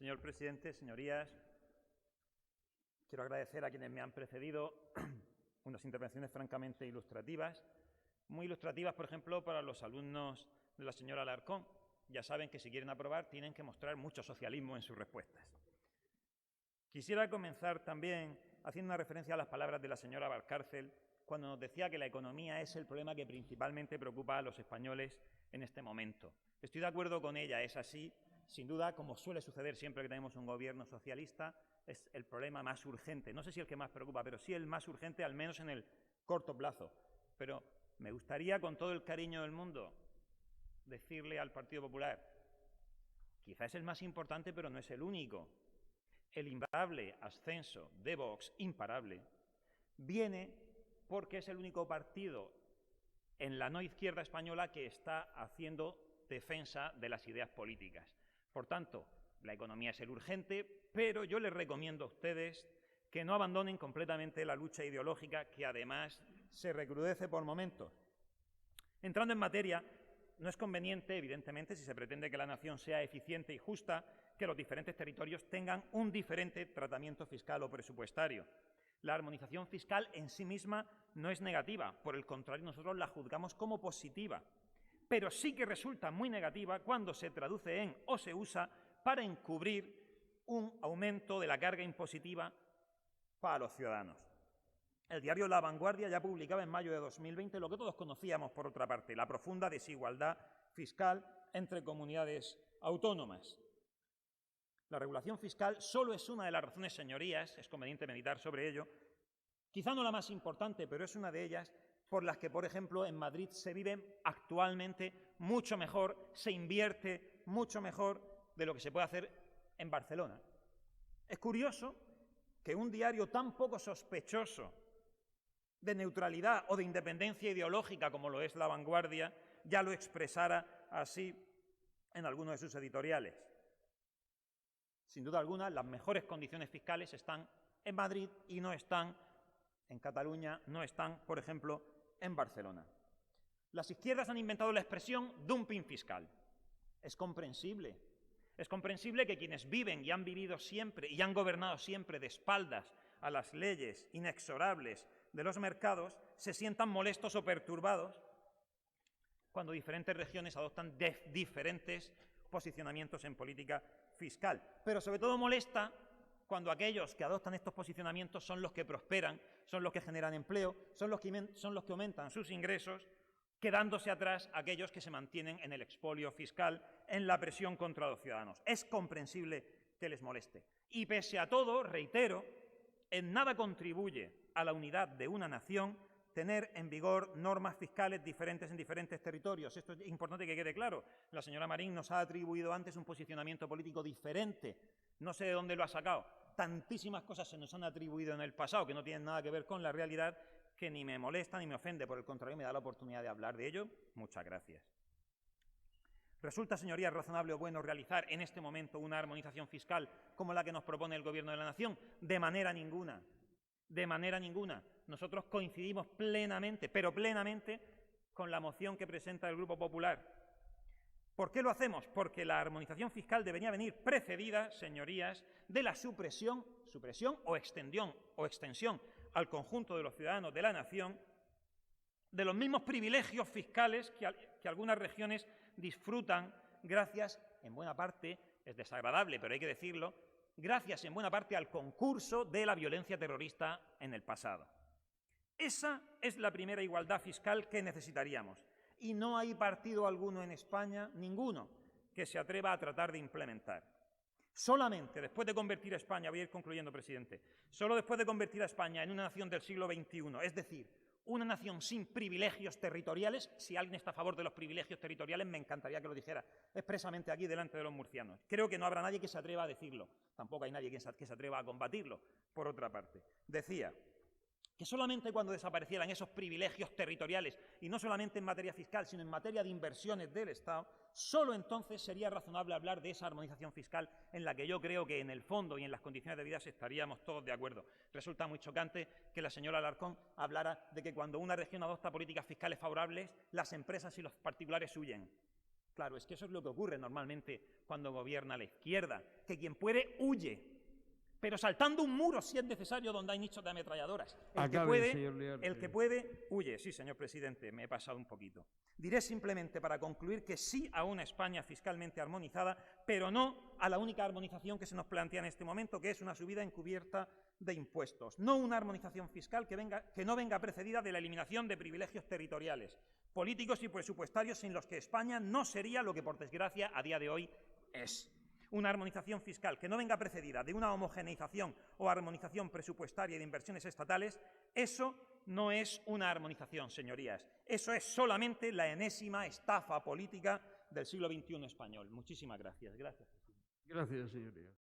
Señor presidente, señorías, quiero agradecer a quienes me han precedido unas intervenciones francamente ilustrativas, muy ilustrativas, por ejemplo, para los alumnos de la señora Alarcón. Ya saben que si quieren aprobar tienen que mostrar mucho socialismo en sus respuestas. Quisiera comenzar también haciendo una referencia a las palabras de la señora Valcárcel cuando nos decía que la economía es el problema que principalmente preocupa a los españoles en este momento. Estoy de acuerdo con ella, es así. Sin duda, como suele suceder siempre que tenemos un gobierno socialista, es el problema más urgente. No sé si el que más preocupa, pero sí el más urgente, al menos en el corto plazo. Pero me gustaría, con todo el cariño del mundo, decirle al Partido Popular, quizá es el más importante, pero no es el único. El imparable ascenso de Vox, imparable, viene porque es el único partido en la no izquierda española que está haciendo defensa de las ideas políticas. Por tanto, la economía es el urgente, pero yo les recomiendo a ustedes que no abandonen completamente la lucha ideológica, que además se recrudece por momentos. Entrando en materia, no es conveniente, evidentemente, si se pretende que la nación sea eficiente y justa, que los diferentes territorios tengan un diferente tratamiento fiscal o presupuestario. La armonización fiscal en sí misma no es negativa, por el contrario, nosotros la juzgamos como positiva. Pero sí que resulta muy negativa cuando se traduce en o se usa para encubrir un aumento de la carga impositiva para los ciudadanos. El diario La Vanguardia ya publicaba en mayo de 2020 lo que todos conocíamos, por otra parte, la profunda desigualdad fiscal entre comunidades autónomas. La regulación fiscal solo es una de las razones, señorías, es conveniente meditar sobre ello, quizá no la más importante, pero es una de ellas, por las que, por ejemplo, en Madrid se vive actualmente mucho mejor, se invierte mucho mejor de lo que se puede hacer en Barcelona. Es curioso que un diario tan poco sospechoso de neutralidad o de independencia ideológica como lo es La Vanguardia ya lo expresara así en algunos de sus editoriales. Sin duda alguna, las mejores condiciones fiscales están en Madrid y no están en Cataluña, no están, por ejemplo, en Barcelona. Las izquierdas han inventado la expresión dumping fiscal. Es comprensible. Es comprensible que quienes viven y han vivido siempre y han gobernado siempre de espaldas a las leyes inexorables de los mercados se sientan molestos o perturbados cuando diferentes regiones adoptan diferentes posicionamientos en política fiscal. Pero sobre todo molesta cuando aquellos que adoptan estos posicionamientos son los que prosperan, son los que generan empleo, son los que aumentan sus ingresos, quedándose atrás aquellos que se mantienen en el expolio fiscal, en la presión contra los ciudadanos. Es comprensible que les moleste. Y pese a todo, reitero, en nada contribuye a la unidad de una nación tener en vigor normas fiscales diferentes en diferentes territorios. Esto es importante que quede claro. La señora Marín nos ha atribuido antes un posicionamiento político diferente. No sé de dónde lo ha sacado. Tantísimas cosas se nos han atribuido en el pasado que no tienen nada que ver con la realidad, que ni me molesta ni me ofende. Por el contrario, me da la oportunidad de hablar de ello. Muchas gracias. ¿Resulta, señorías, razonable o bueno realizar en este momento una armonización fiscal como la que nos propone el Gobierno de la Nación? De manera ninguna. De manera ninguna. Nosotros coincidimos plenamente, pero plenamente, con la moción que presenta el Grupo Popular. ¿Por qué lo hacemos? Porque la armonización fiscal debería venir precedida, señorías, de la supresión o extensión al conjunto de los ciudadanos de la nación de los mismos privilegios fiscales que algunas regiones disfrutan gracias, en buena parte, es desagradable, pero hay que decirlo, gracias en buena parte al concurso de la violencia terrorista en el pasado. Esa es la primera igualdad fiscal que necesitaríamos. Y no hay partido alguno en España, ninguno, que se atreva a tratar de implementar. Solamente después de convertir a España, voy a ir concluyendo, presidente, solo después de convertir a España en una nación del siglo XXI, es decir, una nación sin privilegios territoriales, si alguien está a favor de los privilegios territoriales, me encantaría que lo dijera expresamente aquí delante de los murcianos. Creo que no habrá nadie que se atreva a decirlo, tampoco hay nadie que se atreva a combatirlo, por otra parte. Decía que solamente cuando desaparecieran esos privilegios territoriales, y no solamente en materia fiscal, sino en materia de inversiones del Estado, solo entonces sería razonable hablar de esa armonización fiscal en la que yo creo que en el fondo y en las condiciones de vida estaríamos todos de acuerdo. Resulta muy chocante que la señora Alarcón hablara de que cuando una región adopta políticas fiscales favorables, las empresas y los particulares huyen. Claro, es que eso es lo que ocurre normalmente cuando gobierna la izquierda, que quien puede huye, pero saltando un muro si es necesario donde hay nichos de ametralladoras. El que puede, huye. Sí, señor presidente, me he pasado un poquito. Diré simplemente para concluir que sí a una España fiscalmente armonizada, pero no a la única armonización que se nos plantea en este momento, que es una subida encubierta de impuestos. No una armonización fiscal que no venga precedida de la eliminación de privilegios territoriales, políticos y presupuestarios sin los que España no sería lo que, por desgracia, a día de hoy es. Una armonización fiscal que no venga precedida de una homogeneización o armonización presupuestaria de inversiones estatales, eso no es una armonización, señorías. Eso es solamente la enésima estafa política del siglo XXI español. Muchísimas gracias. Gracias, señoría.